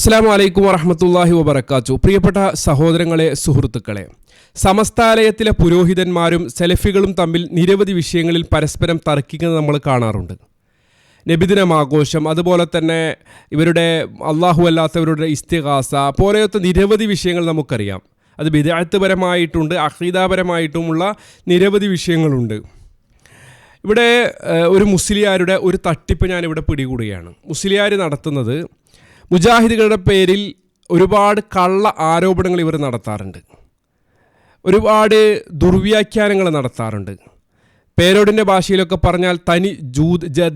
അസ്സലാമു അലൈക്കും വറഹ്മത്തുള്ളാഹി വബറകാതുഹു. പ്രിയപ്പെട്ട സഹോദരങ്ങളെ, സുഹൃത്തുക്കളെ, സമസ്താലയത്തിലെ പുരോഹിതന്മാരും സെലഫികളും തമ്മിൽ നിരവധി വിഷയങ്ങളിൽ പരസ്പരം തർക്കിക്കുന്നത് നമ്മൾ കാണാറുണ്ട്. നബിദിനം ആഘോഷം, അതുപോലെ തന്നെ ഇവരുടെ അള്ളാഹു അല്ലാത്തവരുടെ ഇസ്തിഗാസ പോലെയൊക്കെ നിരവധി വിഷയങ്ങൾ നമുക്കറിയാം. അത് ബിദ്അത്ത് പരമായിട്ടുണ്ട്, അഖീദാപരമായിട്ടുമുള്ള നിരവധി വിഷയങ്ങളുണ്ട്. ഇവിടെ ഒരു മുസ്ലിയാരുടെ ഒരു തട്ടിപ്പ് ഞാനിവിടെ പിടികൂടുകയാണ്. മുസ്ലിയാർ നടത്തുന്നത് മുജാഹിദുകളുടെ പേരിൽ ഒരുപാട് കള്ള ആരോപണങ്ങൾ ഇവർ നടത്താറുണ്ട്, ഒരുപാട് ദുർവ്യാഖ്യാനങ്ങൾ നടത്താറുണ്ട്. പേരോടിൻ്റെ ഭാഷയിലൊക്കെ പറഞ്ഞാൽ തനി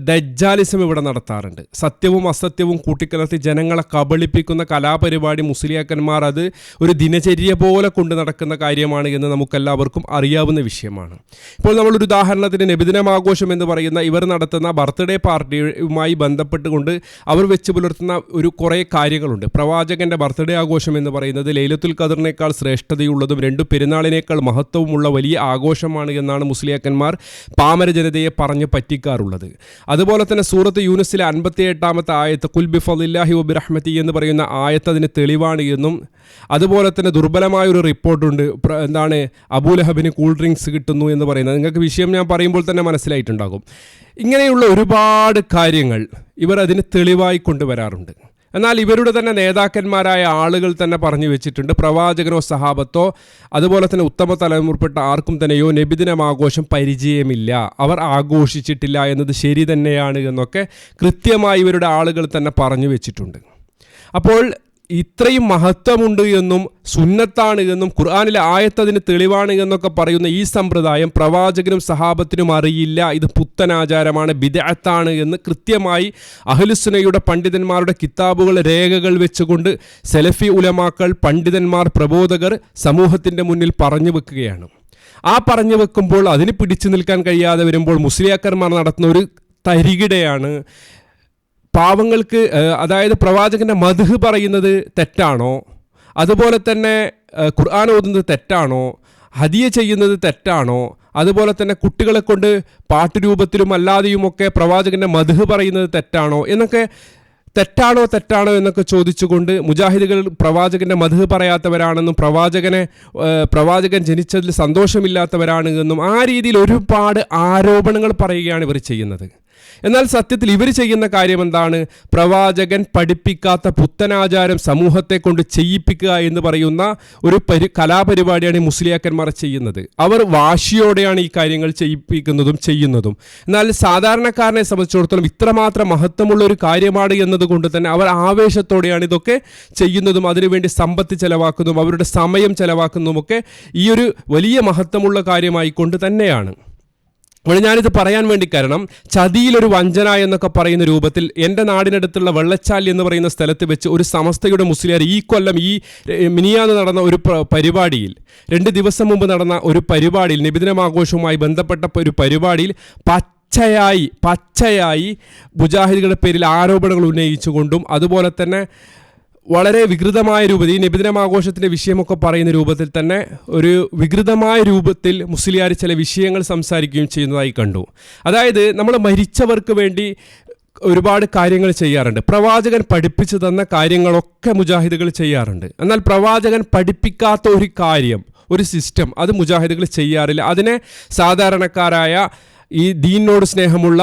ദജ്ജാലിസം ഇവിടെ നടത്താറുണ്ട്. സത്യവും അസത്യവും കൂട്ടിക്കലർത്തി ജനങ്ങളെ കബളിപ്പിക്കുന്ന കലാപരിപാടി മുസ്ലിയാക്കന്മാർ അത് ഒരു ദിനചര്യ പോലെ കൊണ്ട് നടക്കുന്ന കാര്യമാണ് എന്ന് നമുക്കെല്ലാവർക്കും അറിയാവുന്ന വിഷയമാണ്. ഇപ്പോൾ നമ്മളൊരു ഉദാഹരണത്തിന് നബിദിനമാഘോഷം എന്ന് പറയുന്ന ഇവർ നടത്തുന്ന ബർത്ത്ഡേ പാർട്ടിയുമായി ബന്ധപ്പെട്ടുകൊണ്ട് അവർ വെച്ച് പുലർത്തുന്ന ഒരു കുറേ കാര്യങ്ങളുണ്ട്. പ്രവാചകൻ്റെ ബർത്ത്ഡേ ആഘോഷം എന്ന് പറയുന്നത് ലൈലത്തുൽ ഖദറിനേക്കാൾ ശ്രേഷ്ഠതയുള്ളതും രണ്ടു പെരുന്നാളിനേക്കാൾ മഹത്വമുള്ള വലിയ ആഘോഷമാണ് എന്നാണ് മുസ്ലിയാക്കന്മാർ പാമര ജനതയെ പറഞ്ഞ് പറ്റിക്കാറുള്ളത്. അതുപോലെ തന്നെ സൂറത്ത് യൂനുസിലെ 58-ാമത്തെ ആയത്ത് ഖുൽ ബിഫളില്ലാഹി വബിറഹ്മതി എന്ന് പറയുന്ന ആയത്ത് അതിന് തെളിവാണ് എന്നും, അതുപോലെ തന്നെ ദുർബലമായൊരു റിപ്പോർട്ടുണ്ട്, എന്താണ് അബൂലഹബിന് കൂൾ ഡ്രിങ്ക്സ് കിട്ടുന്നു എന്ന് പറയുന്നത്. നിങ്ങൾക്ക് വിഷയം ഞാൻ പറയുമ്പോൾ തന്നെ മനസ്സിലായിട്ടുണ്ടാകും. ഇങ്ങനെയുള്ള ഒരുപാട് കാര്യങ്ങൾ ഇവർ അതിന് തെളിവായി കൊണ്ടുവരാറുണ്ട്. എന്നാൽ ഇവരുടെ തന്നെ നേതാക്കന്മാരായ ആളുകൾ തന്നെ പറഞ്ഞു വെച്ചിട്ടുണ്ട്, പ്രവാചകനോ സഹാബത്തോ അതുപോലെ തന്നെ ഉത്തമ തലമുറപ്പെട്ട ആർക്കും തന്നെയോ നബിദിനമാഘോഷം പരിചയമില്ല, അവർ ആഘോഷിച്ചിട്ടില്ല എന്നത് ശരി തന്നെയാണ് എന്നൊക്കെ കൃത്യമായി ഇവരുടെ ആളുകൾ തന്നെ പറഞ്ഞു വെച്ചിട്ടുണ്ട്. അപ്പോൾ ഇത്രയും മഹത്വമുണ്ട് എന്നും സുന്നത്താണ് എന്നും ഖുർആനിലെ ആയത്തതിന് തെളിവാണ് എന്നൊക്കെ പറയുന്ന ഈ സമ്പ്രദായം പ്രവാചകനും സഹാബത്തിനും അറിയില്ല, ഇത് പുത്തനാചാരമാണ്, ബിദ്അത്താണ് എന്ന് കൃത്യമായി അഹ്ലുസുന്നയുടെ പണ്ഡിതന്മാരുടെ കിതാബുകൾ രേഖകൾ വെച്ചുകൊണ്ട് സലഫി ഉലമാക്കൾ, പണ്ഡിതന്മാർ, പ്രബോധകർ സമൂഹത്തിൻ്റെ മുന്നിൽ പറഞ്ഞു വെക്കുകയാണ്. ആ പറഞ്ഞു വെക്കുമ്പോൾ അതിന് പിടിച്ചു നിൽക്കാൻ കഴിയാതെ വരുമ്പോൾ മുസ്ലിയാക്കന്മാർ നടത്തുന്ന ഒരു തരികിടയാണ്. പാവങ്ങൾക്ക്, അതായത് പ്രവാചകൻ്റെ മദ്ഹ് പറയുന്നത് തെറ്റാണോ, അതുപോലെ തന്നെ ഖുർആൻ ഓതുന്നത് തെറ്റാണോ, ഹദിയ ചെയ്യുന്നത് തെറ്റാണോ, അതുപോലെ തന്നെ കുട്ടികളെ കൊണ്ട് പാട്ടുരൂപത്തിലും അല്ലാതെയുമൊക്കെ പ്രവാചകൻ്റെ മദ്ഹ് പറയുന്നത് തെറ്റാണോ എന്നൊക്കെ തെറ്റാണോ എന്നൊക്കെ ചോദിച്ചുകൊണ്ട് മുജാഹിദുകൾ പ്രവാചകൻ്റെ മദ്ഹ് പറയാത്തവരാണെന്നും പ്രവാചകൻ ജനിച്ചതിൽ സന്തോഷമില്ലാത്തവരാണ് എന്നും ആ രീതിയിൽ ഒരുപാട് ആരോപണങ്ങൾ പറയുകയാണ് ഇവർ ചെയ്യുന്നത്. എന്നാൽ സത്യത്തിൽ ഇവർ ചെയ്യുന്ന കാര്യം എന്താണ്? പ്രവാചകൻ പഠിപ്പിക്കാത്ത പുത്തനാചാരം സമൂഹത്തെ കൊണ്ട് ചെയ്യിപ്പിക്കുക എന്ന് പറയുന്ന ഒരു കലാപരിപാടിയാണ് മുസ്ലിയാക്കന്മാർ ചെയ്യുന്നത്. അവർ വാശിയോടെയാണ് ഈ കാര്യങ്ങൾ ചെയ്യിപ്പിക്കുന്നതും ചെയ്യുന്നതും. എന്നാൽ സാധാരണക്കാരനെ സംബന്ധിച്ചിടത്തോളം ഇത്രമാത്രം മഹത്വമുള്ള ഒരു കാര്യമാണ് എന്നതുകൊണ്ട് തന്നെ അവർ ആവേശത്തോടെയാണ് ഇതൊക്കെ ചെയ്യുന്നതും അതിനുവേണ്ടി സമ്പത്ത് ചെലവാക്കുന്നതും അവരുടെ സമയം ചെലവാക്കുന്നതുമൊക്കെ ഈ ഒരു വലിയ മഹത്വമുള്ള കാര്യമായിക്കൊണ്ട് തന്നെയാണ്. അപ്പോൾ ഞാനിത് പറയാൻ വേണ്ടി കാരണം, ചതിയിലൊരു വഞ്ചന എന്നൊക്കെ പറയുന്ന രൂപത്തിൽ എൻ്റെ നാടിനടുത്തുള്ള വെള്ളച്ചാൽ എന്ന് പറയുന്ന സ്ഥലത്ത് വെച്ച് ഒരു സമസ്തയുടെ മുസ്ലിയാർ ഈ കൊല്ലം ഈ മിനിയാന്ന് നടന്ന ഒരു പരിപാടിയിൽ, 2 ദിവസം മുമ്പ് നടന്ന ഒരു പരിപാടിയിൽ, നബിദിനമാഘോഷവുമായി ബന്ധപ്പെട്ട ഒരു പരിപാടിയിൽ പച്ചയായി മുജാഹിദുകളുടെ പേരിൽ ആരോപണങ്ങൾ ഉന്നയിച്ചുകൊണ്ടും അതുപോലെ തന്നെ വളരെ വികൃതമായ രൂപത്തിൽ ഈ നബിദിനമാഘോഷത്തിൻ്റെ വിഷയമൊക്കെ പറയുന്ന രൂപത്തിൽ തന്നെ ഒരു വികൃതമായ രൂപത്തിൽ മുസ്ലിയാർ ചില വിഷയങ്ങൾ സംസാരിക്കുകയും ചെയ്യുന്നതായി കണ്ടു. അതായത് നമ്മൾ മരിച്ചവർക്ക് വേണ്ടി ഒരുപാട് കാര്യങ്ങൾ ചെയ്യാറുണ്ട്. പ്രവാചകൻ പഠിപ്പിച്ചു തന്ന കാര്യങ്ങളൊക്കെ മുജാഹിദുകൾ ചെയ്യാറുണ്ട്. എന്നാൽ പ്രവാചകൻ പഠിപ്പിക്കാത്ത ഒരു കാര്യം, ഒരു സിസ്റ്റം, അത് മുജാഹിദുകൾ ചെയ്യാറില്ല. അതിനെ സാധാരണക്കാരായ ഈ ദീനിനോട് സ്നേഹമുള്ള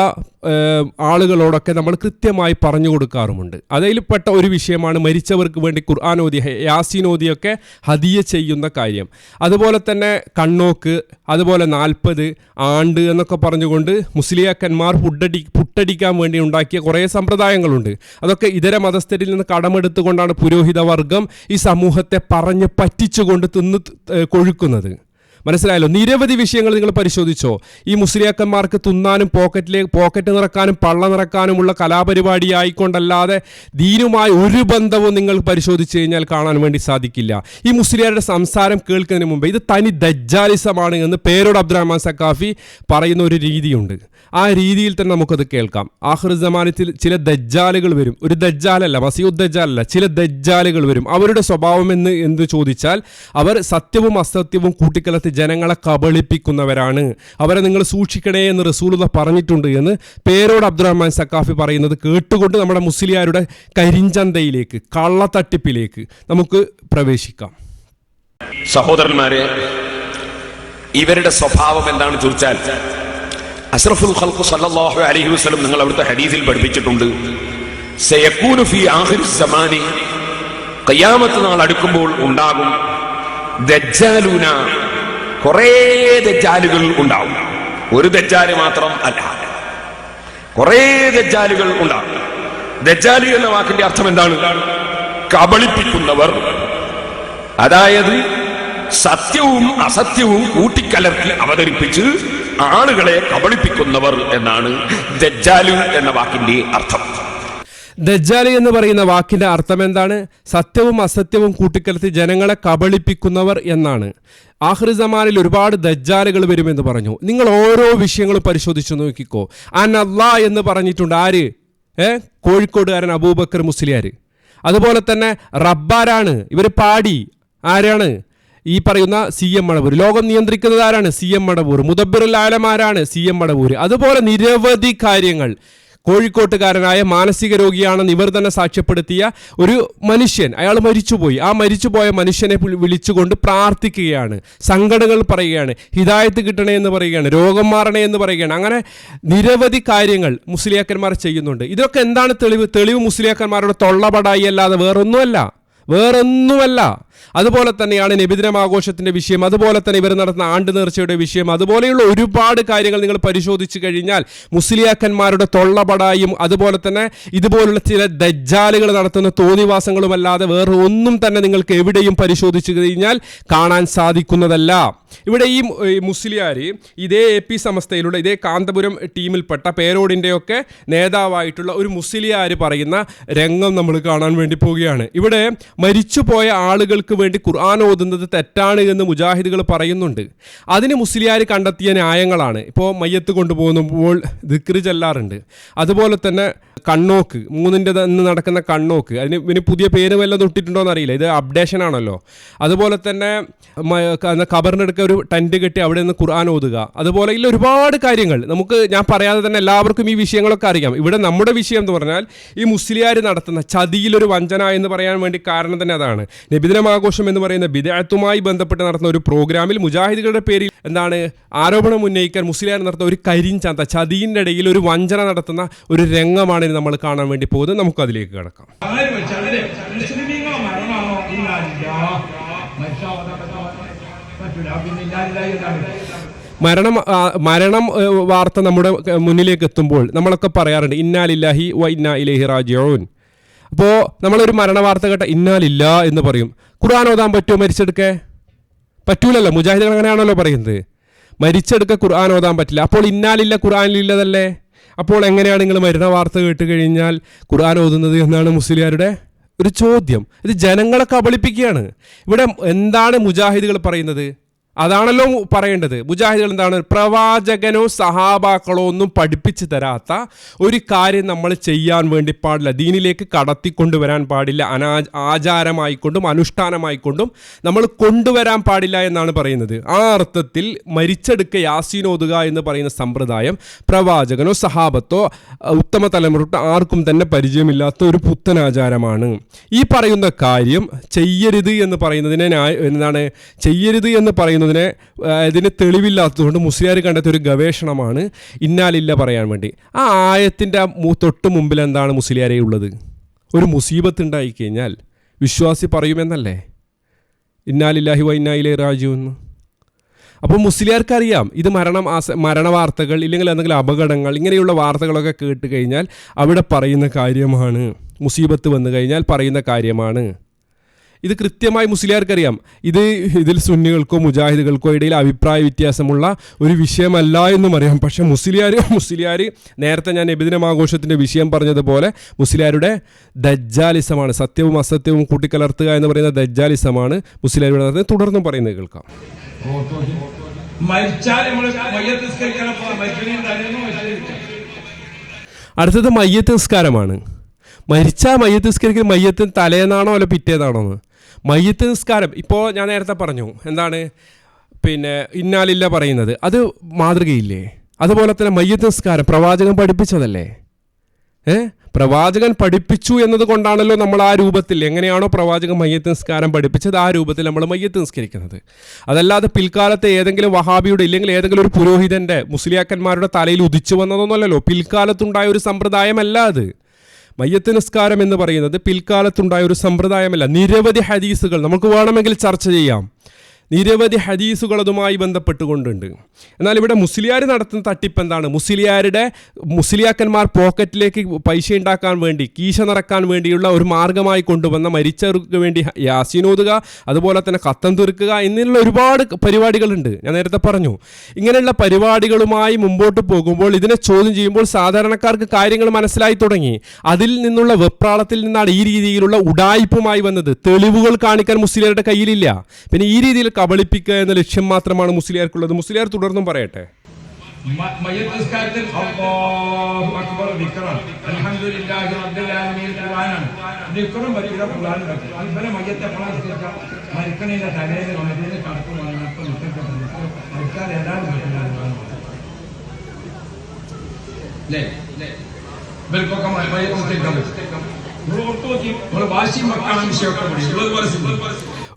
ആളുകളോടൊക്കെ നമ്മൾ കൃത്യമായി പറഞ്ഞു കൊടുക്കാറുമുണ്ട്. അതിൽപ്പെട്ട ഒരു വിഷയമാണ് മരിച്ചവർക്ക് വേണ്ടി ഖുർആൻ ഓതി, യാസീൻ ഓതിയൊക്കെ ഹദിയ ചെയ്യുന്ന കാര്യം. അതുപോലെ തന്നെ കണ്ണോക്ക്, അതുപോലെ 40 ആണ്ട് എന്നൊക്കെ പറഞ്ഞുകൊണ്ട് മുസ്ലിയാക്കന്മാർ പുട്ടടിക്കാൻ വേണ്ടി ഉണ്ടാക്കിയ കുറേ സമ്പ്രദായങ്ങളുണ്ട്. അതൊക്കെ ഇതര മതസ്ഥരിൽ നിന്ന് കടമെടുത്തുകൊണ്ടാണ് പുരോഹിത വർഗം ഈ സമൂഹത്തെ പറഞ്ഞ് പറ്റിച്ചുകൊണ്ട് തിന്ന് കൊഴുക്കുന്നത്. മനസ്സിലായല്ലോ? നിരവധി വിഷയങ്ങൾ നിങ്ങൾ പരിശോധിച്ചോ. ഈ മുസ്ലിയാക്കന്മാർക്ക് തിന്നാനും പോക്കറ്റ് നിറക്കാനും പള്ള നിറക്കാനുമുള്ള കലാപരിപാടി ആയിക്കൊണ്ടല്ലാതെ ദീനുമായി ഒരു ബന്ധവും നിങ്ങൾ പരിശോധിച്ച് കഴിഞ്ഞാൽ കാണാൻ വേണ്ടി സാധിക്കില്ല. ഈ മുസ്ലിയാരുടെ സംസാരം കേൾക്കുന്നതിന് മുമ്പ് ഇത് തനി ദജ്ജാലിസമാണ് എന്ന് പേരോട് അബ്ദുറഹ്മാൻ സക്കാഫി പറയുന്ന ഒരു രീതിയുണ്ട്. ആ രീതിയിൽ തന്നെ നമുക്കത് കേൾക്കാം. ആഖിർ സമാനത്തിൽ ചില ദജ്ജാലുകൾ വരും. ഒരു ദജ്ജാലല്ല, മസീഹുദ് ദജ്ജാലല്ല, ചില ദജ്ജാലുകൾ വരും. അവരുടെ സ്വഭാവം എന്ത് ചോദിച്ചാൽ അവർ സത്യവും അസത്യവും കൂട്ടിക്കലർത്തി ജനങ്ങളെ കബളിപ്പിക്കുന്നവരാണ്, അവരെ നിങ്ങൾ സൂക്ഷിക്കണേ എന്ന് റസൂലുള്ളാഹി പറഞ്ഞിട്ടുണ്ട് എന്ന് പേരോട് അബ്ദുറഹ്മാൻ സഖാഫി പറയുന്നത് കേട്ടുകൊണ്ട് നമ്മുടെ മുസ്ലിയാരുടെ കരിഞ്ചന്തയിലേക്ക്, കള്ളത്തട്ടിപ്പിലേക്ക് നമുക്ക് പ്രവേശിക്കാം. സഹോദരന്മാരെ, ഇവരുടെ സ്വഭാവം എന്താണെന്ന് ചോദിച്ചാൽ, അഷ്റഫുൽ ഖൽഖ് സല്ലല്ലാഹു അലൈഹി വസല്ലം നിങ്ങൾ അവിടുത്തെ ഹദീസിൽ പഠിപ്പിച്ചിട്ടുണ്ട്, സയകൂനു ഫീ ആഖിരി സമാനി, ഖിയാമത്ത് നാൾ അടുക്കുമ്പോൾ ഉണ്ടാകും ദജ്ജാലൂന, കുറേ ദജ്ജാലുകൾ ഉണ്ടാവും. ഒരു ദജ്ജാല് മാത്രം അല്ല, കുറേ ദജ്ജാലുകൾ ഉണ്ടാകും. ദജ്ജാലി എന്ന വാക്കിന്റെ അർത്ഥം എന്താണ്? കബളിപ്പിക്കുന്നവർ. അതായത് സത്യവും അസത്യവും കൂട്ടിക്കലർത്തി അവതരിപ്പിച്ച് ആളുകളെ കബളിപ്പിക്കുന്നവർ എന്നാണ് ദജ്ജാലു എന്ന വാക്കിന്റെ അർത്ഥം. ദജ്ജാലി എന്ന് പറയുന്ന വാക്കിന്റെ അർത്ഥം എന്താണ്? സത്യവും അസത്യവും കൂട്ടിക്കലർത്തി ജനങ്ങളെ കബളിപ്പിക്കുന്നവർ എന്നാണ്. ആഖിർ സമാനിൽ ഒരുപാട് ദജ്ജാലുകൾ വരുമെന്ന് പറഞ്ഞു. നിങ്ങൾ ഓരോ വിഷയങ്ങളും പരിശോധിച്ചു നോക്കിക്കോ. അനല്ലാ എന്ന് പറഞ്ഞിട്ടുണ്ട്. ആര്? കോഴിക്കോടുകാരൻ അബൂബക്കർ മുസ്ലിയാർ. അതുപോലെ തന്നെ റബ്ബാരാണ്, ഇവർ പാടി. ആരാണ്? ഈ പറയുന്ന CM മടവൂർ. ലോകം നിയന്ത്രിക്കുന്നത് ആരാണ്? CM മടവൂർ. മുദബ്ബിറുൽ ആലമാരാണ്? CM മടവൂർ. അതുപോലെ നിരവധി കാര്യങ്ങൾ. കോഴിക്കോട്ടുകാരനായ മാനസിക രോഗിയാണെന്ന് ഇവർ തന്നെ സാക്ഷ്യപ്പെടുത്തിയ ഒരു മനുഷ്യൻ, അയാൾ മരിച്ചുപോയി. ആ മരിച്ചുപോയ മനുഷ്യനെ വിളിച്ചുകൊണ്ട് പ്രാർത്ഥിക്കുകയാണ്, സങ്കടങ്ങൾ പറയുകയാണ്, ഹിദായത്ത് കിട്ടണേ എന്ന് പറയുകയാണ്, രോഗം മാറണേ എന്ന് പറയുകയാണ്. അങ്ങനെ നിരവധി കാര്യങ്ങൾ മുസ്ലിയാക്കന്മാർ ചെയ്യുന്നുണ്ട്. ഇതൊക്കെ എന്താണ് തെളിവ്? തെളിവ് മുസ്ലിയാക്കന്മാരുടെ തൊള്ളപടായി അല്ലാതെ വേറൊന്നുമല്ല. അതുപോലെ തന്നെയാണ് നബിദിനം ആഘോഷത്തിൻ്റെ വിഷയം, അതുപോലെ തന്നെ ഇവർ നടത്തുന്ന ആണ്ട് നേർച്ചയുടെ വിഷയം, അതുപോലെയുള്ള ഒരുപാട് കാര്യങ്ങൾ നിങ്ങൾ പരിശോധിച്ചു കഴിഞ്ഞാൽ മുസ്ലിയാക്കന്മാരുടെ തൊള്ളപടായും അതുപോലെ തന്നെ ഇതുപോലുള്ള ചില ദജ്ജാലുകൾ നടത്തുന്ന തോന്നിവാസങ്ങളുമല്ലാതെ വേറെ ഒന്നും തന്നെ നിങ്ങൾക്ക് എവിടെയും പരിശോധിച്ചു കഴിഞ്ഞാൽ കാണാൻ സാധിക്കുന്നതല്ല. ഇവിടെ ഈ മുസ്ലിയാർ ഇതേ AP സമസ്തയിലുള്ള ഇതേ കാന്തപുരം ടീമിൽപ്പെട്ട പേരോടിൻ്റെയൊക്കെ നേതാവായിട്ടുള്ള ഒരു മുസ്ലിയാർ പറയുന്ന രംഗം നമ്മൾ കാണാൻ വേണ്ടി പോവുകയാണ്. ഇവിടെ മരിച്ചുപോയ ആളുകൾക്ക് വേണ്ടി ഖുർആൻ ഓതുന്നത് തെറ്റാണ് എന്ന് മുജാഹിദുകൾ പറയുന്നുണ്ട്. അതിന് മുസ്ലിയാർ കണ്ടെത്തിയ ന്യായങ്ങളാണ്. ഇപ്പോൾ മയ്യത്ത് കൊണ്ടുപോകുമ്പോൾ ദിക്ർ ചൊല്ലാറുണ്ട്. അതുപോലെ തന്നെ കണ്ണോക്ക്, 3ൻ്റെ ഇന്ന് നടക്കുന്ന കണ്ണോക്ക്, അതിന് പുതിയ പേര് വല്ലതും തൊട്ടിട്ടുണ്ടോ എന്നറിയില്ല, ഇത് അപ്ഡേഷൻ ആണല്ലോ. അതുപോലെ തന്നെ ഖബറിനെടുക്ക ഒരു ടെൻറ്റ് കെട്ടി അവിടെ നിന്ന് ഖുർആൻ ഓതുക, അതുപോലെ ഇല്ല ഒരുപാട് കാര്യങ്ങൾ. ഞാൻ പറയാതെ തന്നെ എല്ലാവർക്കും ഈ വിഷയങ്ങളൊക്കെ അറിയാം. ഇവിടെ നമ്മുടെ വിഷയം എന്ന് പറഞ്ഞാൽ ഈ മുസ്ലിയാർ നടത്തുന്ന ചതിയിലൊരു വഞ്ചന എന്ന് പറയാൻ വേണ്ടി കാരണം തന്നെ അതാണ്. നബിദിനം ആഘോഷം എന്ന് പറയുന്ന ബിദ്അത്തുമായി ബന്ധപ്പെട്ട് നടത്തുന്ന ഒരു പ്രോഗ്രാമിൽ മുജാഹിദുകളുടെ പേരിൽ ആരോപണം ഉന്നയിക്കാൻ മുസ്ലിയാർ നടത്തുന്ന ഒരു കരിഞ്ചന്ത, ചതിയിൻ്റെ ഇടയിൽ ഒരു വഞ്ചന നടത്തുന്ന ഒരു രംഗമാണ് നമ്മൾ കാണാൻ വേണ്ടി പോകുന്നത്. നമുക്ക് അതിലേക്ക് കടക്കാം. മരണം വാർത്ത നമ്മുടെ മുന്നിലേക്ക് എത്തുമ്പോൾ നമ്മളൊക്കെ പറയാറുണ്ട് ഇന്നാ ലില്ലാഹി വ ഇന്നാ ഇലൈഹി റാജിഊൻ. അപ്പോൾ നമ്മളൊരു മരണ വാർത്ത കേട്ട ഇന്നാ ലില്ലാ എന്ന് പറയും. ഖുർആൻ ഓതാൻ പറ്റുമോ? മരിച്ചെടുക്കേ പറ്റൂലല്ലോ. മുജാഹിദുകൾ അങ്ങനെയാണല്ലോ പറയുന്നത്, മരിച്ചെടുക്ക ഖുർആൻ ഓതാൻ പറ്റില്ല. അപ്പോൾ ഇന്നാ ലില്ല ഖുർആനിലില്ലതല്ലേ? അപ്പോൾ എങ്ങനെയാണ് നിങ്ങൾ മരണ വാർത്ത കേട്ട് കഴിഞ്ഞാൽ ഖുർആൻ ഓതുന്നത് എന്നാണ് മുസ്ലിയാരുടെ ഒരു ചോദ്യം. ഇത് ജനങ്ങളെ കബളിപ്പിക്കുകയാണ്. ഇവിടെ എന്താണ് മുജാഹിദുകൾ പറയുന്നത്? അതാണല്ലോ പറയേണ്ടത്. മുജാഹിദുകൾ എന്താണ്? പ്രവാചകനോ സഹാബാക്കളോ ഒന്നും പഠിപ്പിച്ചു തരാത്ത ഒരു കാര്യം നമ്മൾ ചെയ്യാൻ വേണ്ടി പാടില്ല, ദീനിലേക്ക് കടത്തിക്കൊണ്ടുവരാൻ പാടില്ല, ആചാരമായിക്കൊണ്ടും അനുഷ്ഠാനമായിക്കൊണ്ടും നമ്മൾ കൊണ്ടുവരാൻ പാടില്ല എന്നാണ് പറയുന്നത്. ആ അർത്ഥത്തിൽ മരിച്ചെടുക്ക യാസീൻ ഓതുക എന്ന് പറയുന്ന സമ്പ്രദായം പ്രവാചകനോ സഹാബത്തോ ഉത്തമ തലമുറ ആർക്കും തന്നെ പരിചയമില്ലാത്ത ഒരു പുത്തനാചാരമാണ്. ഈ പറയുന്ന കാര്യം ചെയ്യരുത് എന്ന് പറയുന്നതിനെ ചെയ്യരുത് എന്ന് പറയുന്നത് ഇതിന് തെളിവില്ലാത്തതുകൊണ്ട് മുസ്ലിയാർ കണ്ടെത്തിയ ഒരു ഗവേഷണമാണ് ഇന്നാലില്ല പറയാൻ വേണ്ടി. ആ ആയത്തിൻ്റെ തൊട്ട് മുമ്പിൽ എന്താണ് മുസ്ലിയാരെ ഉള്ളത്? ഒരു മുസീബത്ത് ഉണ്ടായിക്കഴിഞ്ഞാൽ വിശ്വാസി പറയുമെന്നല്ലേ ഇന്നാലില്ലാഹി വ ഇന്നാ ഇലൈഹി റാജിഊൻ. അപ്പോൾ മുസ്ലിയാർക്കറിയാം ഇത് മരണ വാർത്തകൾ ഇല്ലെങ്കിൽ എന്തെങ്കിലും അപകടങ്ങൾ ഇങ്ങനെയുള്ള വാർത്തകളൊക്കെ കേട്ട് കഴിഞ്ഞാൽ അവിടെ പറയുന്ന കാര്യമാണ്, മുസീബത്ത് വന്നു കഴിഞ്ഞാൽ പറയുന്ന കാര്യമാണ്. ഇത് കൃത്യമായി മുസ്ലിയാർക്കറിയാം. ഇതിൽ സുന്നികൾക്കോ മുജാഹിദുകൾക്കോ ഇടയിൽ അഭിപ്രായ വ്യത്യാസമുള്ള ഒരു വിഷയമല്ല എന്നും അറിയാം. പക്ഷേ മുസ്ലിയാർ നേരത്തെ ഞാൻ നബിദിനം ആഘോഷത്തിൻ്റെ വിഷയം പറഞ്ഞതുപോലെ മുസ്ലിയാരുടെ ദജ്ജാലിസമാണ്, സത്യവും അസത്യവും കൂട്ടിക്കലർത്തുക എന്ന് പറയുന്ന ദജ്ജാലിസമാണ് മുസ്ലിയാരുടെ നടത്തുന്നത്. തുടർന്നും പറയുന്നത് കേൾക്കാം. അടുത്തത് മയ്യത്ത് നിസ്കാരമാണ്. മരിച്ചാൽ മയ്യത്ത് നിസ്കരിക്കുന്ന മയ്യത്തിന് തലേന്നാണോ അല്ല പിറ്റേന്നാണോ എന്ന്. മയ്യത്ത് നിസ്കാരം ഇപ്പോൾ ഞാൻ നേരത്തെ പറഞ്ഞു എന്താണ്, ഇന്നാലില്ല പറയുന്നത് അത് മാതൃകയില്ലേ? അതുപോലെ തന്നെ മയ്യത്ത് നിസ്കാരം പ്രവാചകൻ പഠിപ്പിച്ചതല്ലേ? പ്രവാചകൻ പഠിപ്പിച്ചു എന്നത് കൊണ്ടാണല്ലോ നമ്മൾ ആ രൂപത്തിൽ എങ്ങനെയാണോ പ്രവാചകൻ മയ്യത്ത് നിസ്കാരം പഠിപ്പിച്ചത് ആ രൂപത്തിൽ നമ്മൾ മയ്യത്ത് നിസ്കരിക്കുന്നത്. അതല്ലാതെ പിൽക്കാലത്തെ ഏതെങ്കിലും വഹാബിയുടെ ഇല്ലെങ്കിൽ ഏതെങ്കിലും ഒരു പുരോഹിതൻ്റെ മുസ്ലിയാക്കന്മാരുടെ തലയിൽ ഉദിച്ചു വന്നതൊന്നുമല്ലല്ലോ. പിൽക്കാലത്തുണ്ടായ ഒരു സമ്പ്രദായമല്ല അത്. മയ്യത്ത് നിസ്കാരം എന്ന് പറയുന്നത് പിൽക്കാലത്തുണ്ടായ ഒരു സമ്പ്രദായമല്ല. നിരവധി ഹദീസുകൾ നമുക്ക് വേണമെങ്കിൽ ചർച്ച ചെയ്യാം. നിരവധി ഹദീസുകൾ അതുമായി ബന്ധപ്പെട്ടുകൊണ്ടുണ്ട്. എന്നാൽ ഇവിടെ മുസ്ലിയാർ നടത്തുന്ന തട്ടിപ്പ് എന്താണ്? മുസ്ലിയാക്കന്മാർ പോക്കറ്റിലേക്ക് പൈസ ഉണ്ടാക്കാൻ വേണ്ടി, കീശ നിറക്കാൻ വേണ്ടിയുള്ള ഒരു മാർഗമായി കൊണ്ടുവന്ന മരിച്ചവർക്ക് വേണ്ടി യാസീനോതുക, അതുപോലെ തന്നെ ഖത്തം തീർക്കുക എന്നുള്ള ഒരുപാട് പരിപാടികളുണ്ട്. ഞാൻ നേരത്തെ പറഞ്ഞു. ഇങ്ങനെയുള്ള പരിപാടികളുമായി മുമ്പോട്ട് പോകുമ്പോൾ ഇതിനെ ചോദ്യം ചെയ്യുമ്പോൾ സാധാരണക്കാർക്ക് കാര്യങ്ങൾ മനസ്സിലായി തുടങ്ങി. അതിൽ നിന്നുള്ള വെപ്രാളത്തിൽ നിന്നാണ് ഈ രീതിയിലുള്ള ഉഡായിപ്പുമായി വന്നത്. തെളിവുകൾ കാണിക്കാൻ മുസ്ലിയാരുടെ കയ്യിലില്ല. പിന്നെ ഈ രീതിയിൽ കബളിപ്പിക്കുക എന്ന ലക്ഷ്യം മാത്രമാണ് മുസ്ലിയാർക്കുള്ളത്. മുസ്ലിയാർ തുടർന്നും പറയട്ടെ.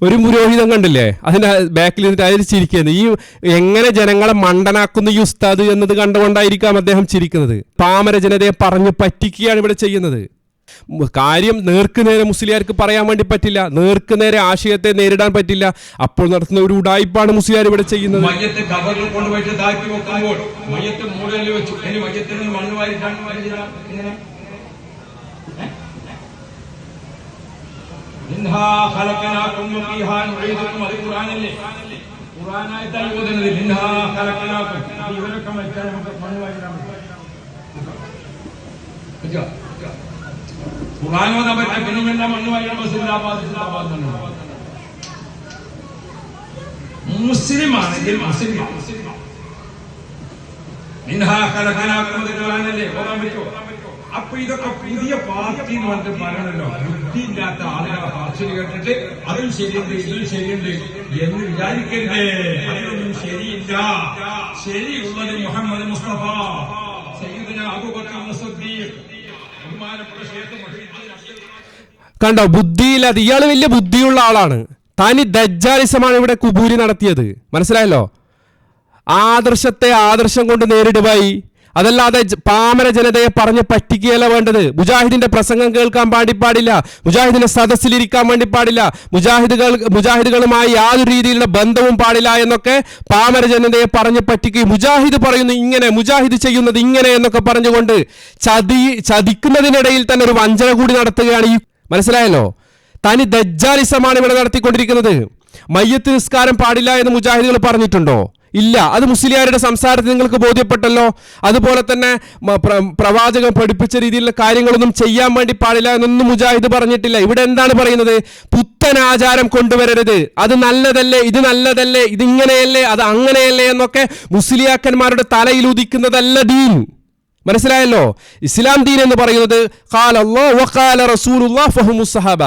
ഒരു പുരോഹിതം കണ്ടില്ലേ, അതിൻ്റെ ബാക്കിൽ നിന്നിട്ട് അതിൽ ചിരിക്കുന്നത്. ഈ എങ്ങനെ ജനങ്ങളെ മണ്ടനാക്കുന്ന ഈ ഉസ്താദ് എന്നത് കണ്ടുകൊണ്ടായിരിക്കാം അദ്ദേഹം ചിരിക്കുന്നത്. പാമര ജനതയെ പറഞ്ഞു പറ്റിക്കുകയാണ് ഇവിടെ ചെയ്യുന്നത്. കാര്യം നേർക്കുനേരെ മുസ്ലിയാർക്ക് പറയാൻ വേണ്ടി പറ്റില്ല, നേർക്കുനേരെ ആശയത്തെ നേരിടാൻ പറ്റില്ല. അപ്പോൾ നടത്തുന്ന ഒരു ഉഡായിപ്പാണ് മുസ്ലിയാർ ഇവിടെ ചെയ്യുന്നത്. മുസ്ലിം ആണെങ്കിൽ അപ്പൊ ഇതൊക്കെ പുതിയ പാർട്ടി എന്ന് പറഞ്ഞിട്ട് പറയണല്ലോ. ബുദ്ധിയില്ലാത്ത ആളുകളെ പറച്ചിൽ കേട്ടിട്ട് അതും ശരിയുണ്ട് ഇതും ശരിയുണ്ട് എന്ന് വിചാരിക്കരുതേ. അതൊന്നും ശരിയില്ല. ശരിയുള്ളത് മുഹമ്മദ് മുസ്തഫ സയ്യിദുനാ അബൂബക്കർ സിദ്ദീഖ് ബഹുമാനപ്പെട്ട ശൈഖ് മുഹീദ്ദീൻ. കണ്ടോ, ബുദ്ധിയില്ലാതെ. ഇയാള് വലിയ ബുദ്ധിയുള്ള ആളാണ്. തനി ദജ്ജാലിസമാണ് ഇവിടെ കുബൂരി നടത്തിയത്. മനസ്സിലായല്ലോ? ആദർശത്തെ ആദർശം കൊണ്ട് നേരിടുവായി. അതല്ലാതെ പാമര ജനതയെ പറഞ്ഞ് പറ്റിക്കുകയല്ല വേണ്ടത്. മുജാഹിദിന്റെ പ്രസംഗം കേൾക്കാൻ പാടില്ല, മുജാഹിദിന്റെ സദസ്സിലിരിക്കാൻ വേണ്ടി പാടില്ല, മുജാഹിദുകളുമായി യാതൊരു രീതിയിലുള്ള ബന്ധവും പാടില്ല എന്നൊക്കെ പാമര ജനതയെ പറഞ്ഞ് പറ്റിക്കുകയും മുജാഹിദ് പറയുന്നു ഇങ്ങനെ, മുജാഹിദ് ചെയ്യുന്നത് ഇങ്ങനെ എന്നൊക്കെ പറഞ്ഞുകൊണ്ട് ചതിക്കുന്നതിനിടയിൽ തന്നെ ഒരു വഞ്ചന കൂടി നടത്തുകയാണ് ഈ. മനസ്സിലായല്ലോ? തനി ദജ്ജാലിസമാണ് ഇവിടെ നടത്തിക്കൊണ്ടിരിക്കുന്നത്. മയ്യത്ത് നിസ്കാരം പാടില്ല എന്ന് മുജാഹിദുകൾ പറഞ്ഞിട്ടുണ്ടോ? ഇല്ല. അത് മുസ്ലിയാരുടെ സംസാരത്തിൽ നിങ്ങൾക്ക് ബോധ്യപ്പെട്ടല്ലോ. അതുപോലെ തന്നെ പ്രവാചകൻ പഠിപ്പിച്ച രീതിയിലുള്ള കാര്യങ്ങളൊന്നും ചെയ്യാൻ വേണ്ടി പാടില്ല എന്നൊന്നും മുജാഹിദ് പറഞ്ഞിട്ടില്ല. ഇവിടെ എന്താണ് പറയുന്നത്? പുത്തൻ ആചാരം കൊണ്ടുവരരുത്, അത് നല്ലതല്ലേ, ഇത് നല്ലതല്ലേ, ഇതിങ്ങനെയല്ലേ, അത് അങ്ങനെയല്ലേ എന്നൊക്കെ മുസ്ലിയാക്കന്മാരുടെ തലയിൽ ഉദിക്കുന്നതല്ല ദീൻ. മനസ്സിലായല്ലോ? ഇസ്ലാം ദീൻ എന്ന് പറയുന്നത് ഖാല അല്ലാഹു വഖാല റസൂലുള്ളാഹി ഫഹുമുസ് സഹാബ.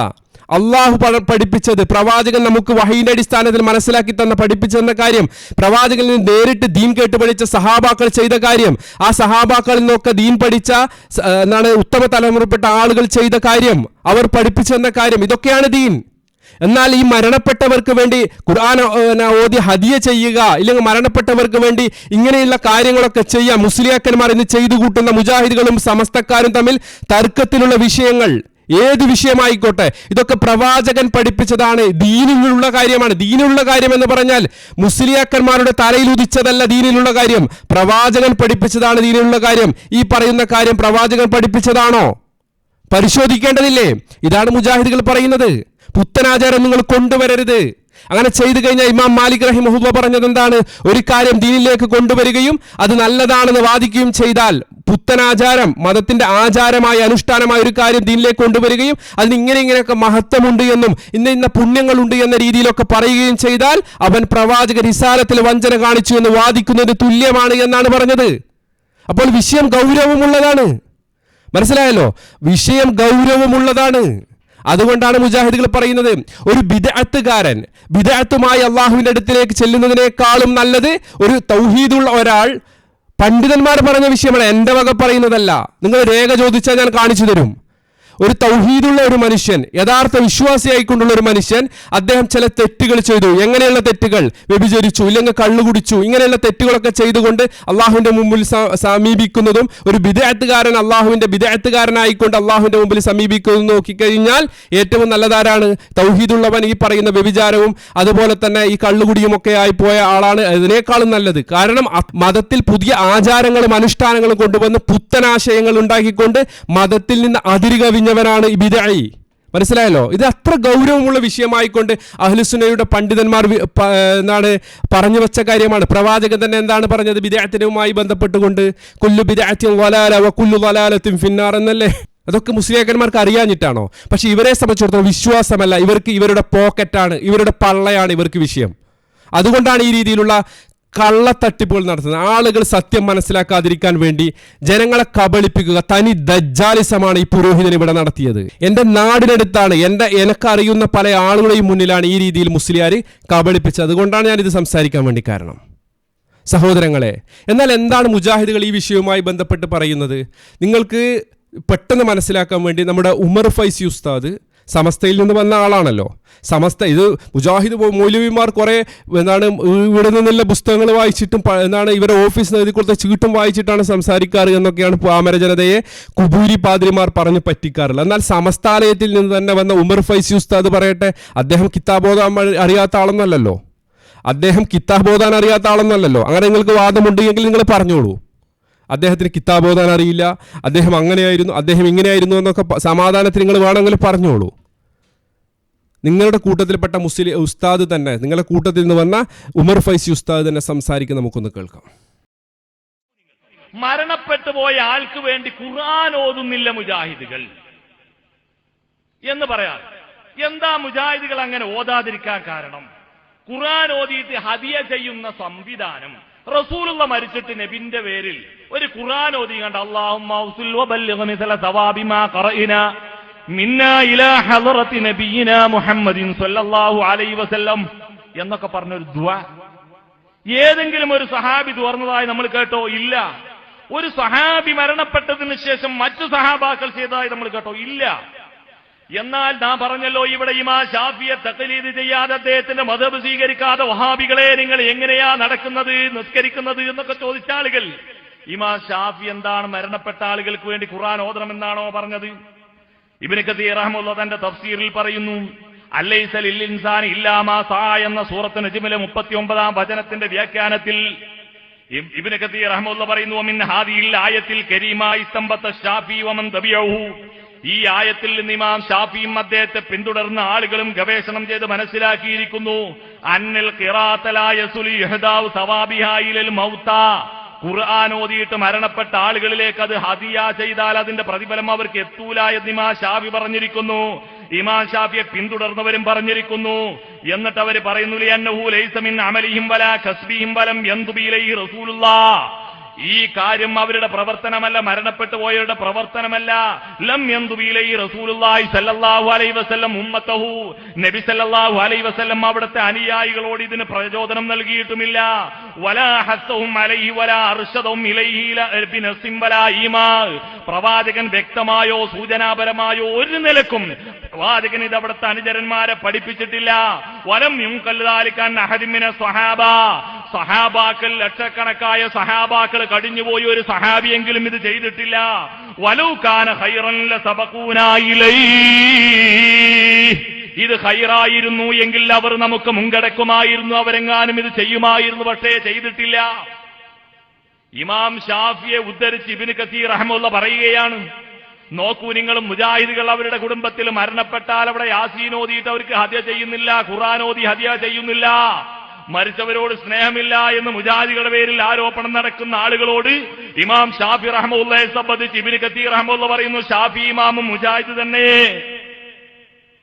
അള്ളാഹു പഠിപ്പിച്ചത്, പ്രവാചകൻ നമുക്ക് വഹീന്റെ അടിസ്ഥാനത്തിൽ മനസ്സിലാക്കി പഠിപ്പിച്ചെന്ന കാര്യം, പ്രവാചകനിൽ നിന്ന് നേരിട്ട് ദീൻ കേട്ട് പഠിച്ച സഹാബാക്കൾ ചെയ്ത കാര്യം, ആ സഹാബാക്കളിൽ നിന്നൊക്കെ ദീൻ പഠിച്ച ഉത്തമ തലമുറപ്പെട്ട ആളുകൾ ചെയ്ത കാര്യം, അവർ പഠിപ്പിച്ചെന്ന കാര്യം, ഇതൊക്കെയാണ് ദീൻ. എന്നാൽ ഈ മരണപ്പെട്ടവർക്ക് വേണ്ടി ഖുർആൻ ഓതി ഹദിയ ചെയ്യുക, ഇല്ലെങ്കിൽ മരണപ്പെട്ടവർക്ക് വേണ്ടി ഇങ്ങനെയുള്ള കാര്യങ്ങളൊക്കെ ചെയ്യാം. മുസ്ലിയാക്കന്മാർ ഇന്ന് ചെയ്തു കൂട്ടുന്ന മുജാഹിദുകളും സമസ്തക്കാരും തമ്മിൽ തർക്കത്തിലുള്ള വിഷയങ്ങൾ, ഏത് വിഷയമായിക്കോട്ടെ, ഇതൊക്കെ പ്രവാചകൻ പഠിപ്പിച്ചതാണ്, ദീനിലുള്ള കാര്യമാണ്. ദീനിലുള്ള കാര്യം എന്ന് പറഞ്ഞാൽ മുസ്ലിയാക്കന്മാരുടെ തലയിൽ ഉദിച്ചതല്ല ദീനിലുള്ള കാര്യം, പ്രവാചകൻ പഠിപ്പിച്ചതാണ് ദീനിലുള്ള കാര്യം. ഈ പറയുന്ന കാര്യം പ്രവാചകൻ പഠിപ്പിച്ചതാണോ? പരിശോധിക്കേണ്ടതില്ലേ? ഇതാണ് മുജാഹിദുകൾ പറയുന്നത്. പുത്തനാചാരം നിങ്ങൾ കൊണ്ടുവരരുത്. അങ്ങനെ ചെയ്തു കഴിഞ്ഞാൽ ഇമാം മാലിക് റഹിമഹുല്ലാ പറഞ്ഞത് എന്താണ്? ഒരു കാര്യം ദീനിലേക്ക് കൊണ്ടുവരികയും അത് നല്ലതാണെന്ന് വാദിക്കുകയും ചെയ്താൽ, പുത്തനാചാരം മതത്തിന്റെ ആചാരമായ അനുഷ്ഠാനമായ ഒരു കാര്യം ദീനിലേക്ക് കൊണ്ടുവരികയും അതിന് ഇങ്ങനെയൊക്കെ മഹത്വമുണ്ട് എന്നും ഇന്ന പുണ്യങ്ങളുണ്ട് എന്ന രീതിയിലൊക്കെ പറയുകയും ചെയ്താൽ അവൻ പ്രവാചക റിസാലത്തിൽ വഞ്ചന കാണിച്ചു എന്ന് വാദിക്കുന്നതിന് തുല്യമാണ് എന്നാണ് പറഞ്ഞത്. അപ്പോൾ വിഷയം ഗൗരവമുള്ളതാണ്. മനസ്സിലായല്ലോ? വിഷയം ഗൗരവമുള്ളതാണ്. അതുകൊണ്ടാണ് മുജാഹിദുകൾ പറയുന്നത്, ഒരു ബിദ്അത്തുകാരൻ ബിദ്അത്തുമായി അള്ളാഹുവിന്റെ അടുത്തിലേക്ക് ചെല്ലുന്നതിനേക്കാളും നല്ലത് ഒരു തൗഹീദുള്ള ഒരാൾ, പണ്ഡിതന്മാർ പറഞ്ഞ വിഷയമാണ്, എൻ്റെ വക പറയുന്നതല്ല, നിങ്ങൾ രേഖ ചോദിച്ചാൽ ഞാൻ കാണിച്ചു തരും. ഒരു തൗഹീദുള്ള ഒരു മനുഷ്യൻ, യഥാർത്ഥ വിശ്വാസിയായിക്കൊണ്ടുള്ള ഒരു മനുഷ്യൻ, അദ്ദേഹം ചില തെറ്റുകൾ ചെയ്തു. എങ്ങനെയുള്ള തെറ്റുകൾ? വ്യഭിചരിച്ചു, ഇല്ലെങ്കിൽ കള്ളു കുടിച്ചു, ഇങ്ങനെയുള്ള തെറ്റുകളൊക്കെ ചെയ്തുകൊണ്ട് അള്ളാഹുവിന്റെ മുമ്പിൽ സമീപിക്കുന്നതും, ഒരു ബിദ്അത്തുകാരൻ അള്ളാഹുവിന്റെ ബിദ്അത്തുകാരനായിക്കൊണ്ട് അള്ളാഹുവിന്റെ മുമ്പിൽ സമീപിക്കുന്നതും നോക്കിക്കഴിഞ്ഞാൽ ഏറ്റവും നല്ലതാരാണ്? തൗഹീദുള്ളവൻ ഈ പറയുന്ന വ്യഭിചാരവും അതുപോലെ തന്നെ ഈ കള്ളുകുടിയും ഒക്കെ ആയി പോയ ആളാണ് അതിനേക്കാളും നല്ലത്. കാരണം മതത്തിൽ പുതിയ ആചാരങ്ങളും അനുഷ്ഠാനങ്ങളും കൊണ്ടുവന്ന് പുത്തനാശയങ്ങൾ ഉണ്ടാക്കിക്കൊണ്ട് മതത്തിൽ നിന്ന് അതിരുകവിഞ്ഞവനാണ് ഈ ബിദ്അഈ. മനസ്സിലായല്ലോ? ഇത് അത്ര ഗൗരവമുള്ള വിഷയമായിക്കൊണ്ട് അഹ്ലുസുന്നയുടെ പണ്ഡിതന്മാർ പറഞ്ഞു വെച്ച കാര്യമാണ്. പ്രവാചകൻ തന്നെ എന്താണ് പറഞ്ഞത് ബിദ്അത്തിനുമായി ബന്ധപ്പെട്ടുകൊണ്ട്? കുല്ലു ബിദ്അത്തിൻ ളലാല വ കുല്ലു ളലാലത്തിൻ ഫിന്നാർ എന്നല്ലേ? അതൊക്കെ മുസ്ലിയാക്കന്മാർക്ക് അറിയാഞ്ഞിട്ടാണോ? പക്ഷെ ഇവരെ സംബന്ധിച്ചിടത്തോളം വിശ്വാസമല്ല, ഇവർക്ക് ഇവരുടെ പോക്കറ്റാണ്, ഇവരുടെ പള്ളയാണ് ഇവർക്ക് വിഷയം. അതുകൊണ്ടാണ് ഈ രീതിയിലുള്ള കള്ളത്തട്ടിപ്പുകൾ നടത്തുന്നത്. ആളുകൾ സത്യം മനസ്സിലാക്കാതിരിക്കാൻ വേണ്ടി ജനങ്ങളെ കബളിപ്പിക്കുക. തനി ദജ്ജാലിസമാണ് ഈ പുരോഹിതൻ ഇവിടെ നടത്തിയത്. എൻ്റെ നാടിനടുത്താണ്, എനക്കറിയുന്ന പല ആളുകളെയും മുന്നിലാണ് ഈ രീതിയിൽ മുസ്ലിയാർ കബളിപ്പിച്ചത്. അതുകൊണ്ടാണ് ഞാനിത് സംസാരിക്കാൻ വേണ്ടി കാരണം. സഹോദരങ്ങളെ, എന്നാൽ എന്താണ് മുജാഹിദുകൾ ഈ വിഷയവുമായി ബന്ധപ്പെട്ട് പറയുന്നത്? നിങ്ങൾക്ക് പെട്ടെന്ന് മനസ്സിലാക്കാൻ വേണ്ടി നമ്മുടെ ഉമർ ഫൈസി ഉസ്താദ് സമസ്തയിൽ നിന്ന് വന്ന ആളാണല്ലോ. സമസ്ത ഇത് മുജാഹിദ് മൗലവിമാർ കുറേ ഇവിടെ നിന്നുള്ള പുസ്തകങ്ങൾ വായിച്ചിട്ടും ഇവരുടെ ഓഫീസിൽ എഴുതി കൊടുത്ത ചീട്ടും വായിച്ചിട്ടാണ് സംസാരിക്കാറ് എന്നൊക്കെയാണ് പാമര ജനതയെ കുബൂരി പാദ്രിമാർ പറഞ്ഞ് പറ്റിക്കാറുള്ളത്. എന്നാൽ സമസ്താലയത്തിൽ നിന്ന് തന്നെ വന്ന ഉമർ ഫൈസി ഉസ്താദ് പറയട്ടെ, അദ്ദേഹം കിതാബോധാൻ അറിയാത്ത ആളൊന്നല്ലല്ലോ, അദ്ദേഹം കിതാബോധാൻ അറിയാത്ത ആളൊന്നല്ലല്ലോ. അങ്ങനെ നിങ്ങൾക്ക് വാദമുണ്ടെങ്കിൽ നിങ്ങൾ പറഞ്ഞോളൂ. അദ്ദേഹത്തിന് കിതാബോധാൻ അറിയില്ല, അദ്ദേഹം അങ്ങനെയായിരുന്നു, അദ്ദേഹം ഇങ്ങനെയായിരുന്നു എന്നൊക്കെ സമാധാനത്തിന് നിങ്ങൾ വേണമെങ്കിൽ പറഞ്ഞോളൂ. നിങ്ങളുടെ കൂട്ടത്തിൽപ്പെട്ട മുസ്ലിം ഉസ്താദ് തന്നെ, നിങ്ങളുടെ കൂട്ടത്തിൽ നിന്ന് വന്ന ഉമർ ഫൈസി ഉസ്താദ് തന്നെ സംസാരിക്കുന്ന നമുക്കൊന്ന് കേൾക്കാം. മരണപ്പെട്ടു പോയ ആൾക്ക് വേണ്ടി ഖുർആൻ ഓതുന്നില്ല മുജാഹിദുകൾ എന്ന് പറയാം. എന്താ മുജാഹിദുകൾ അങ്ങനെ ഓതാതിരിക്കാൻ കാരണം? ഖുർആൻ ഓതിയിട്ട് ഹദിയ ചെയ്യുന്ന സംവിധാനം, റസൂലുള്ള മരിച്ചിട്ട് നബിന്റെ പേരിൽ ഒരു ഖുർആൻ ഓതി കണ്ട് അല്ലാഹുമ്മ ഔസുൽ വബല്ലിഗ് മിസ്ല സവാബി മാ ഖറഅന മിന്നാ ഇലാ ഹളറത്തി നബിയിനാ മുഹമ്മദിൻ സ്വല്ലല്ലാഹു അലൈഹി വസല്ലം എന്നൊക്കെ പറഞ്ഞൊരു ദുആ ഏതെങ്കിലും ഒരു സഹാബി തുറന്നതായി നമ്മൾ കേട്ടോ? ഇല്ല. ഒരു സഹാബി മരണപ്പെട്ടതിന് ശേഷം മറ്റു സഹാബാക്കൾ ചെയ്തതായി നമ്മൾ കേട്ടോ? ഇല്ല. എന്നാൽ നാം പറഞ്ഞല്ലോ, ഇവിടെ ഇമാം ഷാഫിയെ തഖ്ലീദ് ചെയ്യാതെ അദ്ദേഹത്തിന്റെ മദ്ഹബ് സ്വീകരിക്കാതെ വഹാബികളെ നിങ്ങൾ എങ്ങനെയാ നടക്കുന്നത്, നിസ്കരിക്കുന്നത് എന്നൊക്കെ ചോദിച്ച ആളുകൾ, ഇമാം ഷാഫി എന്താണ് മരണപ്പെട്ട ആളുകൾക്ക് വേണ്ടി ഖുർആൻ ഓതണമെന്നാണോ പറഞ്ഞത്? ഇബ്നു കസീർ റഹ്മത്തുള്ളാഹി തന്റെ തഫ്സീറിൽ പറയുന്നു, അലൈസ ലിൽ ഇൻസാനി ഇല്ലാ മാ സഅ എന്ന സൂറത്ത് നജ്മിലെ 39-ാം വചനത്തിന്റെ വ്യാഖ്യാനത്തിൽ ഇബ്നു കസീർ റഹ്മത്തുള്ളാഹി പറയുന്നു, മിൻ ഹാദിഹിൽ ആയത്തിൽ കരീമ ഇസ്തംബത ഷാഫി വമൻ തബിഅഹു. ഈ ആയത്തിൽ നിന്ന് ഇമാം ഷാഫിയും അദ്ദേഹത്തെ പിന്തുടർന്ന ആളുകളും ഗവേഷണം ചെയ്ത് മനസ്സിലാക്കിയിരിക്കുന്നു, അന്നൽ ഖിറാഅത ലാ യസുലു ഇഹ്ദാഉ സവാബിഹാ ഇലൽ മൗതാ. ഖുർആൻ ഓതിയിട്ട് മരണപ്പെട്ട ആളുകളിലേക്ക് അത് ഹദിയ ചെയ്താൽ അതിന്റെ പ്രതിഫലം അവർക്ക് എത്തൂല എന്ന് ഇമാം ഷാഫി പറഞ്ഞിരിക്കുന്നു. ഇമാം ഷാഫിയെ പിന്തുടർന്നവരും പറഞ്ഞിരിക്കുന്നു. എന്നിട്ട് അവർ പറയുന്നു, ലിഅന്നഹു ലൈസ മിൻ അമലിഹിം വലാ കസ്ബിഹിം വലം യൻതുബി ഇലൈഹി റസൂലുള്ളാഹ്. ഈ കാര്യം അവരുടെ പ്രവർത്തനമല്ല, മരണപ്പെട്ടു പോയവരുടെ പ്രവർത്തനമല്ല. ലം യൻതുബി ഇലൈഹി റസൂലുള്ളാഹി സ്വല്ലല്ലാഹു അലൈഹി വസല്ലം ഉമ്മത്തഹു. നബി സ്വല്ലല്ലാഹു അലൈഹി വസല്ലം അവിടുത്തെ അനുയായികളോട് ഇതിന് പ്രചോദനം നൽകിയിട്ടുമില്ല. വലാ ഹസ്സഹും അലൈഹി വലാ അർശദഹും ഇലൈഹി ബിനസ്ഇൻ വലാ ഈമാ. പ്രവാചകൻ വ്യക്തമായോ സൂചനാപരമായോ ഒരു നിലക്കും പ്രവാചകൻ ഇത് അവിടുത്തെ അനുചരന്മാരെ പഠിപ്പിച്ചിട്ടില്ല. വലം യുൻകൽദാലികൻ അഹദിൻ മിന സ്വഹാബ. സഹാബാക്കൾ, ലക്ഷക്കണക്കായ സഹാബാക്കൾ കടിഞ്ഞുപോയി ഒരു സഹാബിയെങ്കിലും ഇത് ചെയ്തിട്ടില്ല. വലൗ കാന ഖൈറൻ ലസബഖൂനാ ഇലൈഹി. ഇത് ഖൈറായിരുന്നു എങ്കിൽ അവർ നമുക്ക് മുൻകടക്കുമായിരുന്നു, അവരെങ്ങാനും ഇത് ചെയ്യുമായിരുന്നു, പക്ഷേ ചെയ്തിട്ടില്ല. ഇമാം ഷാഫിയെ ഉദ്ധരിച്ച് ഇബ്നു കസീർ റഹ്മത്തുള്ളാഹി പറയുകയാണ്, നോക്കൂ നിങ്ങൾ, മുജാഹിദുകൾ അവരുടെ കുടുംബത്തിൽ മരണപ്പെട്ടാൽ അവിടെ യാസീൻ ഓതിയിട്ട് അവർക്ക് ഹദിയ ചെയ്യുന്നില്ല, ഖുർആൻ ഓതി ഹദിയ ചെയ്യുന്നില്ല. മരിച്ചവരോട് സ്നേഹമില്ല എന്ന് മുജാഹിദുകളുടെ പേരിൽ ആരോപണം നടക്കുന്ന ആളുകളോട് ഇമാം ഷാഫി റഹ്മത്തുള്ളാഹിയെ സംബന്ധിച്ച് ഇബ്നു കസീർ റഹ്മത്തുള്ളാഹി പറയുന്നു, ഷാഫി ഇമാമും മുജാഹിദ് തന്നെ.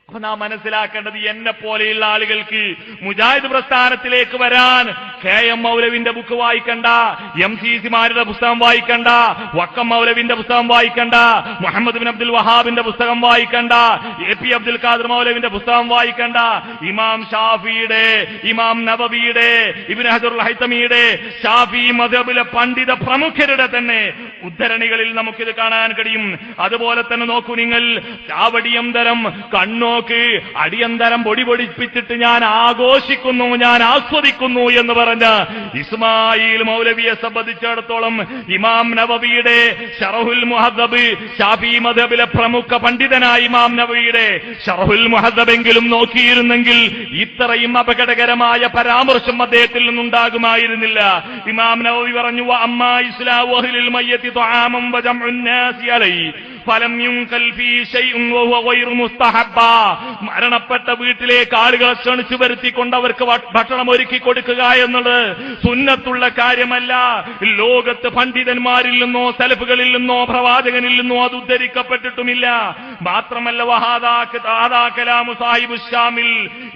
അപ്പൊ നാം മനസ്സിലാക്കേണ്ടത്, എന്നെ പോലെയുള്ള ആളുകൾക്ക് മുജാഹിദ് പ്രസ്ഥാനത്തിലേക്ക് വരാൻ KM മൗലവിന്റെ ബുക്ക് വായിക്കണ്ട, MCC മാരുടെ പുസ്തകം വായിക്കണ്ട, വക്കം മൗലവിന്റെ പുസ്തകം വായിക്കണ്ട, മുഹമ്മദ് ബിൻ അബ്ദുൽ വഹാബിന്റെ പുസ്തകം വായിക്കണ്ട, AP അബ്ദുൽ ഖാദർ മൗലവിന്റെ പുസ്തകം വായിക്കണ്ട. ഇമാം ഷാഫിയുടെ, ഇമാം നവവിയുടെ, ഇബ്നു ഹജറുൽ ഹൈതമിയുടെ, ഷാഫി മദ്ഹബിലെ പണ്ഡിത പ്രമുഖരുടെ തന്നെ ഉദ്ധരണികളിൽ നമുക്കിത് കാണാൻ കഴിയും. അതുപോലെ തന്നെ നോക്കൂ നിങ്ങൾ, ചാവടിയന്തരം കണ്ണോക്ക് അടിയന്തരം പൊടി പൊടിപ്പിച്ചിട്ട് ഞാൻ ആഘോഷിക്കുന്നു, ഞാൻ ആസ്വദിക്കുന്നു എന്ന് പറഞ്ഞ ഇസ്മായിൽ മൗലവിയെ സംബന്ധിച്ചിടത്തോളം ഇമാം നവവിയുടെ ശറഹുൽ മുഹദ്ദബ്, ഷാഫി മദ്ഹബിലെ പ്രമുഖ പണ്ഡിതനായ ഇമാം നവവിയുടെ ശറഹുൽ മുഹദ്ദബെങ്കിലും നോക്കിയിരുന്നെങ്കിൽ ഇത്രയും അപകടകരമായ പരാമർശം അദ്ദേഹത്തിൽ നിന്നുണ്ടാകുമായിരുന്നില്ല. ഇമാം നവവി പറഞ്ഞു, അമ്മാ ഇസ്ലാമു അഹ്ലിൽ മയ്യത്തി തുആമൻ വജംഉൻ നാസി അലൈഹി ഫലം യുൻകൽ ഫീ ശൈഉൻ വഹുവ ഗൈറു മുസ്തഹബ്ബ. മരണപ്പെട്ട വീട്ടിലേക്ക് ആളുകളെ ക്ഷണിച്ചു വരുത്തിക്കൊണ്ട് അവർക്ക് ഭക്ഷണം ഒരുക്കി കൊടുക്കുക എന്നുള്ളത് സുന്നത്തുള്ള കാര്യമല്ല. ലോകത്ത് പണ്ഡിതന്മാരിൽ നിന്നോ സലഫുകളിൽ നിന്നോ പ്രവാചകനിൽ നിന്നോ അത് ഉദ്ധരിക്കപ്പെട്ടിട്ടുമില്ല. മാത്രമല്ല വഹാദാ കലാമു സാഹിബു ഷാമിൽ,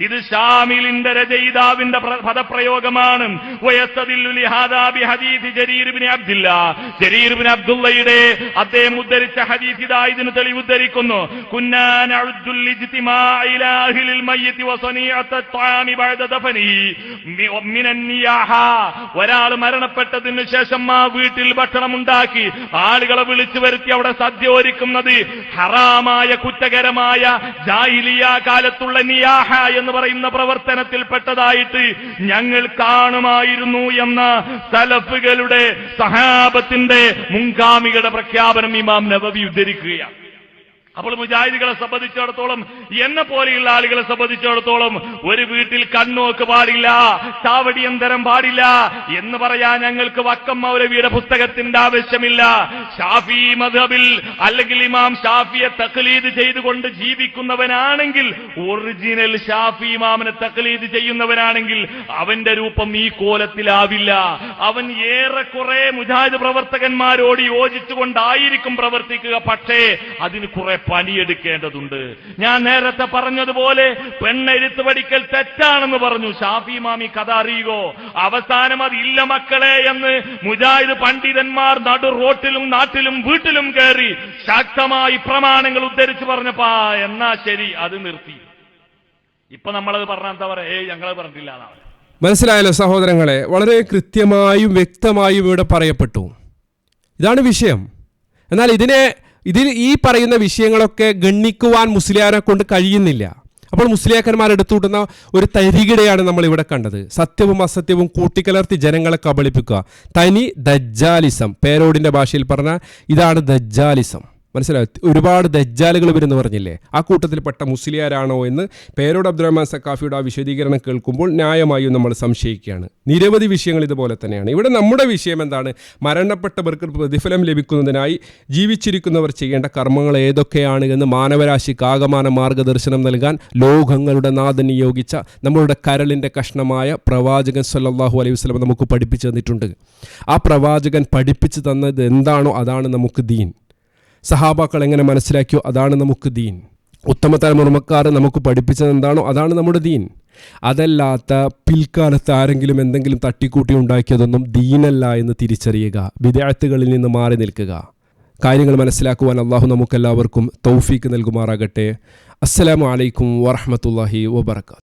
ഇത് ഷാമിലിന്റെ രചയിതാവിന്റെ പദപ്രയോഗമാണ്. വയസ്തദില്ലു ലിഹാദാ ബിഹദീസ് ജരീർ ഇബ്നു അബ്ദുല്ലാ, ജരീർ ഇബ്നു അബ്ദുല്ലയുടെ അദ്ദേഹം ഉദ്ധരിച്ച ഹദീസ് ഇതാ ഇതിന് തെളിവ് ഉദ്ധരിക്കുന്നു. കുന്നാ നഉദ്ദുൽ ഇജ്തിമാഅ ഇലാ അഹ്ലിൽ മയ്യിത്ത് വസനീഅത്ത് അത്ത്വാമി ബഅദ ദഫനി മിനൻ നിയാഹ. ഒരാൾ മരണപ്പെട്ടതിന് ശേഷം ആ വീട്ടിൽ ഭക്ഷണം ഉണ്ടാക്കി ആളുകളെ വിളിച്ചു വരുത്തി അവിടെ സദ്യ ഒരുക്കുന്നത് ഹറാമായ കുറ്റകരമായ ജാഹിലിയ കാലത്തുള്ള നിയാഹ എന്ന് പറയുന്ന പ്രവർത്തനത്തിൽപ്പെട്ടതായിട്ട് ഞങ്ങൾ കാണുമായിരുന്നു എന്ന സലഫുകളുടെ സഹാബത്തിന്റെ മുൻഗാമികളുടെ പ്രഖ്യാപനം ഇമാം നവവി ഉദ്ധരിക്കുകയാണ്. അപ്പോൾ മുജാഹിദുകളെ സംബന്ധിച്ചിടത്തോളം, എന്നെ പോലെയുള്ള ആളുകളെ സംബന്ധിച്ചിടത്തോളം ഒരു വീട്ടിൽ കണ്ണോക്ക് പാടില്ല, ചാവടിയന്തരം പാടില്ല എന്ന് പറയാൻ ഞങ്ങൾക്ക് വക്കം മൗലവിയുടെ പുസ്തകത്തിന്റെ ആവശ്യമില്ല. ഷാഫി മദ്ഹബിൽ അല്ലെങ്കിൽ ഇമാം ഷാഫിയെ തഖ്ലീദ് ചെയ്തുകൊണ്ട് ജീവിക്കുന്നവനാണെങ്കിൽ, ഒറിജിനൽ ഷാഫി ഇമാമിനെ തഖ്ലീദ് ചെയ്യുന്നവനാണെങ്കിൽ അവന്റെ രൂപം ഈ കോലത്തിലാവില്ല. അവൻ ഏറെക്കുറെ മുജാഹിദ് പ്രവർത്തകന്മാരോട് യോജിച്ചുകൊണ്ടായിരിക്കും പ്രവർത്തിക്കുക. പക്ഷേ അതിന് കുറെ പണിയെടുക്കേണ്ടതുണ്ട്. ഞാൻ നേരത്തെ പറഞ്ഞതുപോലെ പെണ്ണെഴുത്ത് പഠിക്കൽ തെറ്റാണെന്ന് പറഞ്ഞു. ഷാഫി ഇമാമി കഥ അറിയുകോ? അവസാനം അത് ഇല്ല മക്കളെ എന്ന് മുജാഹിദ് പണ്ഡിതന്മാർ നടു റോട്ടിലും നാട്ടിലും വീട്ടിലും കയറി ശക്തമായി പ്രമാണങ്ങൾ ഉദ്ധരിച്ചു പറഞ്ഞപ്പാ എന്നാ ശരി അത് നിർത്തി. ഇപ്പൊ നമ്മളത് പറഞ്ഞാൽ എന്താ പറയാ, ഞങ്ങളത് പറഞ്ഞിട്ടില്ല എന്നാണ്. മനസ്സിലായല്ലോ സഹോദരങ്ങളെ, വളരെ കൃത്യമായും വ്യക്തമായും ഇവിടെ പറയപ്പെട്ടു. ഇതാണ് വിഷയം. എന്നാൽ ഇതിൽ ഈ പറയുന്ന വിഷയങ്ങളൊക്കെ ഗണ്ണിക്കുവാൻ മുസ്ലിയാരെ കൊണ്ട് കഴിയുന്നില്ല. അപ്പോൾ മുസ്ലിയാക്കന്മാർ എടുത്തുവിട്ടുന്ന ഒരു തരികിടയാണ് നമ്മൾ ഇവിടെ കണ്ടത്. സത്യവും അസത്യവും കൂട്ടിക്കലർത്തി ജനങ്ങളെ കബളിപ്പിക്കുക. തനി ദജ്ജാലിസം, പേരോടിൻ്റെ ഭാഷയിൽ പറഞ്ഞാൽ ഇതാണ് ദജ്ജാലിസം. മനസ്സിലായി? ഒരുപാട് ദജ്ജാലുകൾ വരുമെന്ന് പറഞ്ഞില്ലേ, ആ കൂട്ടത്തിൽപ്പെട്ട മുസ്ലിയാരാണോ എന്ന് പേരോട് അബ്ദുറഹ്മാൻ സക്കാഫിയുടെ ആ വിശദീകരണം കേൾക്കുമ്പോൾ ന്യായമായും നമ്മൾ സംശയിക്കുകയാണ്. നിരവധി വിഷയങ്ങൾ ഇതുപോലെ തന്നെയാണ്. ഇവിടെ നമ്മുടെ വിഷയം എന്താണ്? മരണപ്പെട്ടവർക്ക് പ്രതിഫലം ലഭിക്കുന്നതിനായി ജീവിച്ചിരിക്കുന്നവർ ചെയ്യേണ്ട കർമ്മങ്ങൾ ഏതൊക്കെയാണ് എന്ന് മാനവരാശിക്ക് ആകമാന മാർഗദർശനം നൽകാൻ ലോകങ്ങളുടെ നാഥൻ നിയോഗിച്ച നമ്മളുടെ കരളിൻ്റെ കഷ്ണമായ പ്രവാചകൻ സല്ലല്ലാഹു അലൈഹി വസല്ലം നമുക്ക് പഠിപ്പിച്ചു തന്നിട്ടുണ്ട്. ആ പ്രവാചകൻ പഠിപ്പിച്ചു തന്നത് എന്താണോ അതാണ് നമുക്ക് ദീൻ. സഹാബാക്കൾ എങ്ങനെ മനസ്സിലാക്കിയോ അതാണ് നമുക്ക് ദീൻ. ഉത്തമ തലമുറക്കാർ നമുക്ക് പഠിപ്പിച്ചത് എന്താണോ അതാണ് നമ്മുടെ ദീൻ. അതല്ലാത്ത പിൽക്കാലത്ത് ആരെങ്കിലും എന്തെങ്കിലും തട്ടിക്കൂട്ടി ഉണ്ടാക്കിയതൊന്നും ദീനല്ല എന്ന് തിരിച്ചറിയുക, ബിദ്അത്തുകളിൽ നിന്ന് മാറി നിൽക്കുക. കാര്യങ്ങൾ മനസ്സിലാക്കുവാൻ അള്ളാഹു നമുക്കെല്ലാവർക്കും തൗഫീക്ക് നൽകുമാറാകട്ടെ. അസ്സലാമു അലൈക്കും വറഹ്മത്തുള്ളാഹി വബറകാതുഹു.